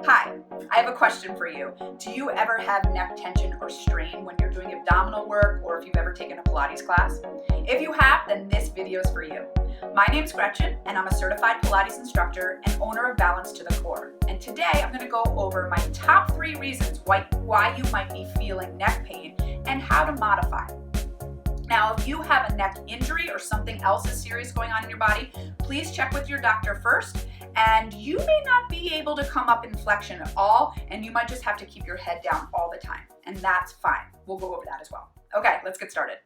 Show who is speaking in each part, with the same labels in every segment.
Speaker 1: Hi, I have a question for you. Do you ever have neck tension or strain when you're doing abdominal work or if you've ever taken a Pilates class? If you have, then this video is for you. My name's Gretchen and I'm a certified Pilates instructor and owner of Balance to the Core. And today I'm going to go over my top 3 reasons why you might be feeling neck pain and how to modify. Now, if you have a neck injury or something else is serious going on in your body, please check with your doctor first. And you may not be able to come up in flexion at all, and you might just have to keep your head down all the time. And that's fine. We'll go over that as well. Okay, let's get started.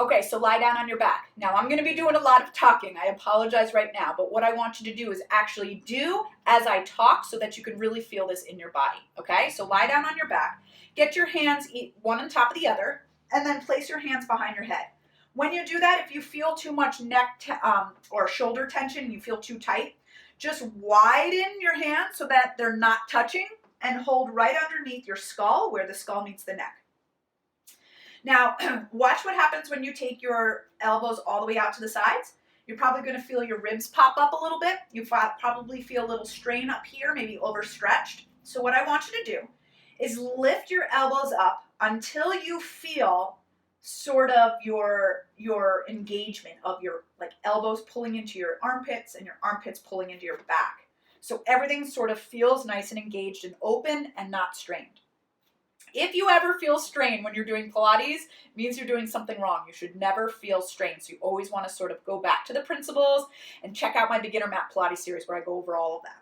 Speaker 1: Okay, so lie down on your back. Now, I'm going to be doing a lot of talking. I apologize right now, but what I want you to do is actually do as I talk so that you can really feel this in your body. Okay, so lie down on your back. Get your hands one on top of the other, and then place your hands behind your head. When you do that, if you feel too much neck or shoulder tension, you feel too tight, just widen your hands so that they're not touching and hold right underneath your skull where the skull meets the neck. Now, watch what happens when you take your elbows all the way out to the sides. You're probably going to feel your ribs pop up a little bit. You probably feel a little strain up here, maybe overstretched. So what I want you to do is lift your elbows up until you feel sort of your engagement of your elbows pulling into your armpits and your armpits pulling into your back. So everything sort of feels nice and engaged and open and not strained. If you ever feel strain when you're doing Pilates, it means you're doing something wrong. You should never feel strain. So you always want to sort of go back to the principles and check out my beginner mat Pilates series where I go over all of that.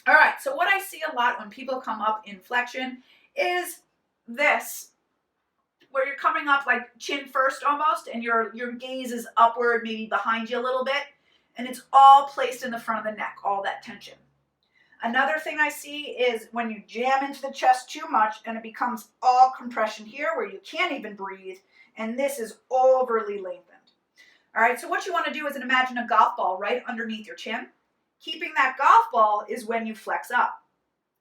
Speaker 1: All right, so what I see a lot when people come up in flexion is this, where you're coming up like chin first almost, and your gaze is upward, maybe behind you a little bit, and it's all placed in the front of the neck, all that tension. Another thing I see is when you jam into the chest too much and it becomes all compression here where you can't even breathe, and this is overly lengthened. All right, so what you want to do is imagine a golf ball right underneath your chin. Keeping that golf ball is when you flex up.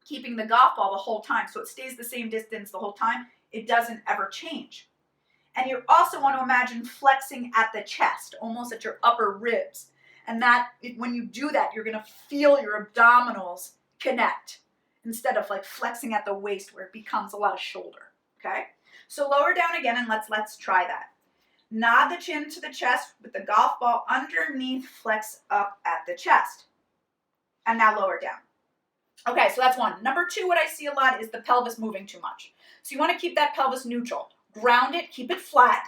Speaker 1: Keeping the golf ball the whole time so it stays the same distance the whole time. It doesn't ever change. And you also want to imagine flexing at the chest, almost at your upper ribs. And when you do that, you're going to feel your abdominals connect instead of like flexing at the waist where it becomes a lot of shoulder. Okay? So lower down again and let's try that. Nod the chin to the chest with the golf ball underneath, flex up at the chest. And now lower down. Okay, so that's one. Number 2, what I see a lot is the pelvis moving too much. So you want to keep that pelvis neutral. Ground it, keep it flat,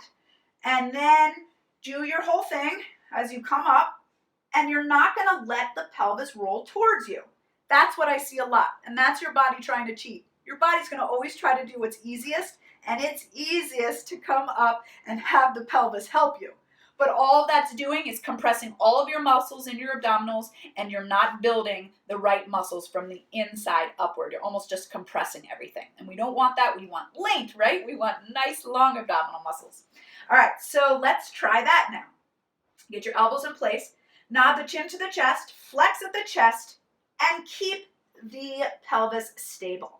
Speaker 1: and then do your whole thing as you come up, and you're not going to let the pelvis roll towards you. That's what I see a lot, and that's your body trying to cheat. Your body's going to always try to do what's easiest, and it's easiest to come up and have the pelvis help you. But all that's doing is compressing all of your muscles in your abdominals, and you're not building the right muscles from the inside upward. You're almost just compressing everything. And we don't want that. We want length, right? We want nice, long abdominal muscles. All right, so let's try that now. Get your elbows in place. Nod the chin to the chest. Flex at the chest. And keep the pelvis stable.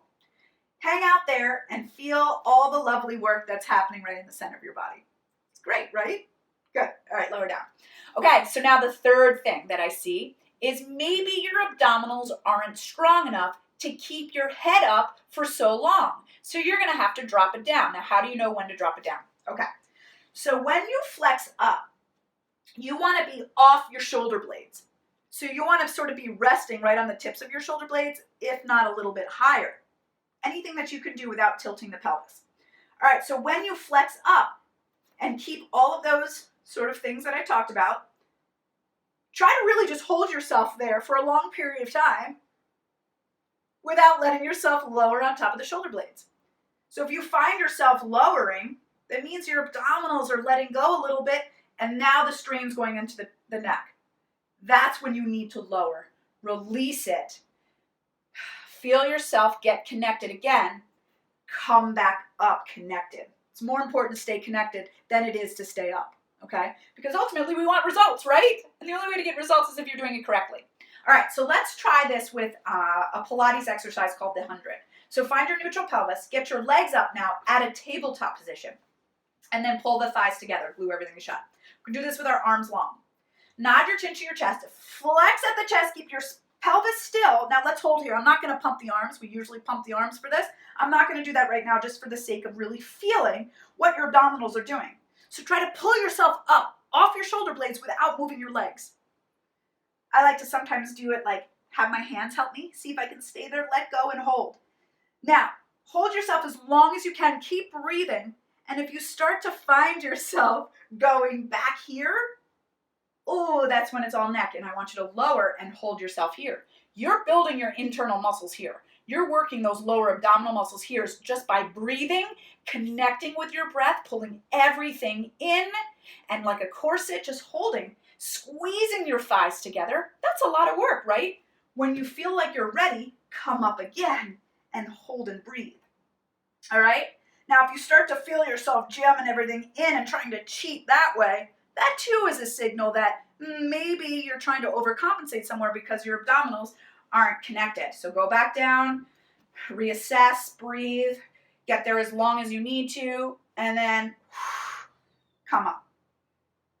Speaker 1: Hang out there and feel all the lovely work that's happening right in the center of your body. It's great, right? Good. All right, lower down. Okay, so now the third thing that I see is maybe your abdominals aren't strong enough to keep your head up for so long. So you're going to have to drop it down. Now, how do you know when to drop it down? Okay, so when you flex up, you want to be off your shoulder blades. So you want to sort of be resting right on the tips of your shoulder blades, if not a little bit higher. Anything that you can do without tilting the pelvis. All right, so when you flex up and keep all of those sort of things that I talked about, try to really just hold yourself there for a long period of time without letting yourself lower on top of the shoulder blades. So if you find yourself lowering, that means your abdominals are letting go a little bit, and now the strain's going into the neck. That's when you need to lower. Release it. Feel yourself get connected again. Come back up connected. It's more important to stay connected than it is to stay up. Okay? Because ultimately we want results, right? And the only way to get results is if you're doing it correctly. All right, so let's try this with a Pilates exercise called the 100. So find your neutral pelvis, get your legs up now at a tabletop position, and then pull the thighs together, glue everything shut. We can do this with our arms long. Nod your chin to your chest, flex at the chest, keep your Pelvis still. Now let's hold here. I'm not going to pump the arms. We usually pump the arms for this. I'm not going to do that right now just for the sake of really feeling what your abdominals are doing. So try to pull yourself up off your shoulder blades without moving your legs. I like to sometimes do it like have my hands help me. See if I can stay there, let go, and hold. Now, hold yourself as long as you can. Keep breathing. And if you start to find yourself going back here, oh, that's when it's all neck. And I want you to lower and hold yourself here. You're building your internal muscles here. You're working those lower abdominal muscles here just by breathing, connecting with your breath, pulling everything in, and like a corset, just holding, squeezing your thighs together. That's a lot of work, right? When you feel like you're ready, come up again and hold and breathe. All right? Now, if you start to feel yourself jamming everything in and trying to cheat that way, that too is a signal that maybe you're trying to overcompensate somewhere because your abdominals aren't connected. So go back down, reassess, breathe, get there as long as you need to, and then come up.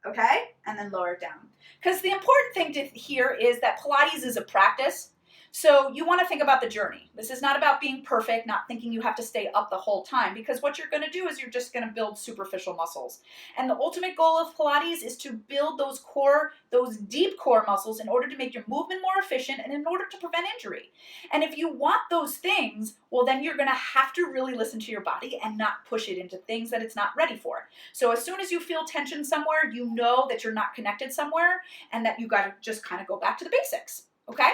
Speaker 1: Okay? And then lower it down. Because the important thing to hear is that Pilates is a practice. So you want to think about the journey. This is not about being perfect, not thinking you have to stay up the whole time, because what you're going to do is you're just going to build superficial muscles. And the ultimate goal of Pilates is to build those core, those deep core muscles in order to make your movement more efficient and in order to prevent injury. And if you want those things, well, then you're going to have to really listen to your body and not push it into things that it's not ready for. So as soon as you feel tension somewhere, you know that you're not connected somewhere and that you got to just kind of go back to the basics. Okay?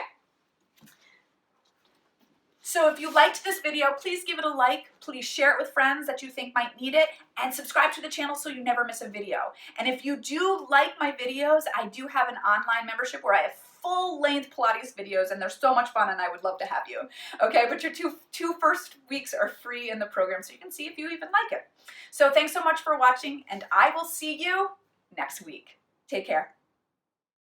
Speaker 1: So if you liked this video, please give it a like, please share it with friends that you think might need it, and subscribe to the channel so you never miss a video. And if you do like my videos, I do have an online membership where I have full-length Pilates videos, and they're so much fun, and I would love to have you. Okay, but your two first weeks are free in the program, so you can see if you even like it. So thanks so much for watching, and I will see you next week. Take care.